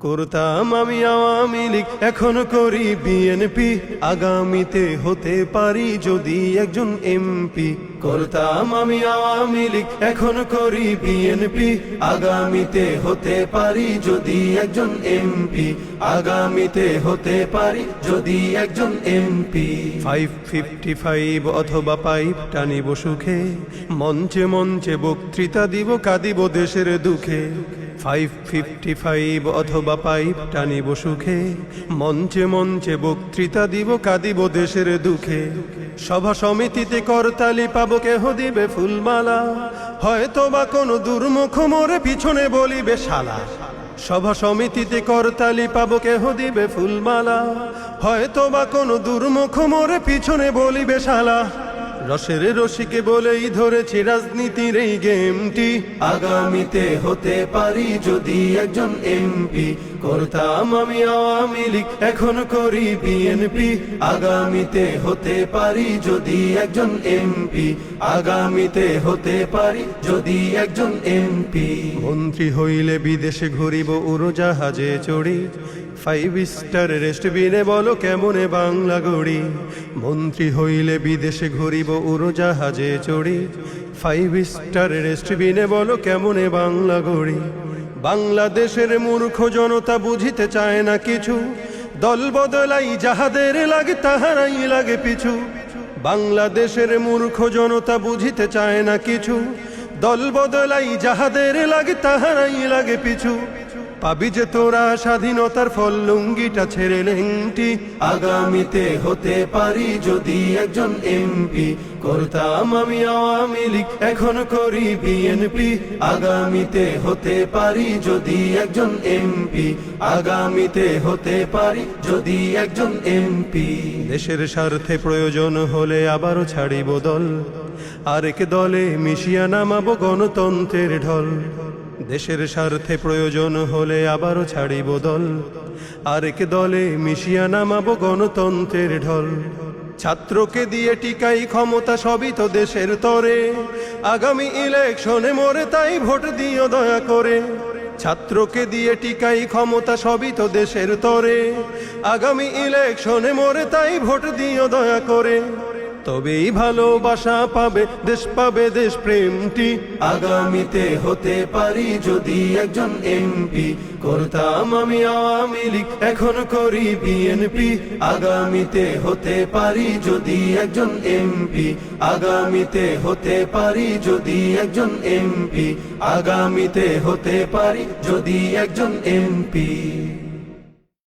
করতাম আমি আওয়ামী লীগ, এখন করি বিএনপি। আগামীতে হতে পারি যদি একজন এমপি। করতাম আমি আওয়ামী লীগ, এখন করি বিএনপি। আগামীতে হতে পারি যদি একজন এমপি। আগামীতে হতে পারি যদি একজন এমপি। 555 অথবা পাইপ টানিব সুখে, মঞ্চে মঞ্চে বক্তৃতা দিব, কাঁদিব দেশের দুঃখে। 555 অথবা পাইপ টানিব সুখে, মঞ্চে মঞ্চে বক্তৃতা দিব, কাঁদিব দেশের দুঃখে। সভা সমিতিতে করতালি পাবো, কেহ দিবে ফুলমালা, হয়তো বা কোনো দুর্মুখ মোরে পিছনে বলিবে শালা। সভা সমিতিতে করতালি পাবো, কেহ দিবে ফুলমালা, হয়তো বা কোনো দুর্মুখ মোরে পিছনে বলিবে শালা। রসের রসিকে বলেই ধরেছি রাজনীতির এই গেমটি। আগামীতে হতে পারি যদি একজন এমপি। করতাম আমি আওয়ামী লীগ, এখন করি বিএনপি। আগামীতে হতে পারি যদি একজন এমপি। আগামীতে হতে পারি যদি একজন এমপি। মন্ত্রী হইলে বিদেশে ঘুরিব উড়োজাহাজে চড়ি, 5 স্টার রেস্টবিনে বলো কেমনে বাংলা গড়ি। মন্ত্রী হইলে বিদেশে ঘুরিব উড়োজাহাজে চড়ি, 5 স্টার রেস্টবিনে বলো কেমনে বাংলা গড়ি। বাংলাদেশের মূর্খ জনতা বুঝিতে চায় না কিছু, দল বদলাই যাহাদের লাগে তাহারাই লাগে পিছু। বাংলাদেশের মূর্খ জনতা বুঝিতে চায় না কিছু, দল বদলাই যাহাদের লাগে তাহারাই লাগে পিছু। পাবি যে তোরা স্বাধীনতার ফল, লুঙ্গিটা ছেড়ে লেংটি। আগামীতে হতে পারি যদি একজন এমপি। করতাম আমি আওয়ামী লীগ, এখন করি বিএনপি। আগামীতে হতে পারি যদি একজন এমপি। আগামীতে হতে পারি যদি একজন এমপি। দেশের স্বার্থে প্রয়োজন হলে আবারও ছাড়িব দল, আরেক দলে মিশিয়া নামাবো গণতন্ত্রের ঢল। দেশের স্বার্থে প্রয়োজন হলে আবারও ছাড়িব দল, আরেক দলে মিশিয়া নামাবো গণতন্ত্রের ঢল। ছাত্রকে দিয়ে টিকাই ক্ষমতা, সবই তো দেশের তরে। আগামী ইলেকশনে মোরে তাই ভোট দিও দয়া করে। ছাত্রকে দিয়ে টিকাই ক্ষমতা, সবই তো দেশের তরে। আগামী ইলেকশনে মোরে তাই ভোট দিও দয়া করে। তবেই ভালোবাসা পাবে দেশ, পাবে দেশ প্রেমটি। আগামীতে হতে পারি যদি একজন এমপি। করতাম আমি আওয়ামী লীগ, এখন করি বিএনপি। আগামীতে হতে পারি যদি একজন এমপি। আগামীতে হতে পারি যদি একজন এমপি। আগামীতে হতে পারি যদি একজন এমপি।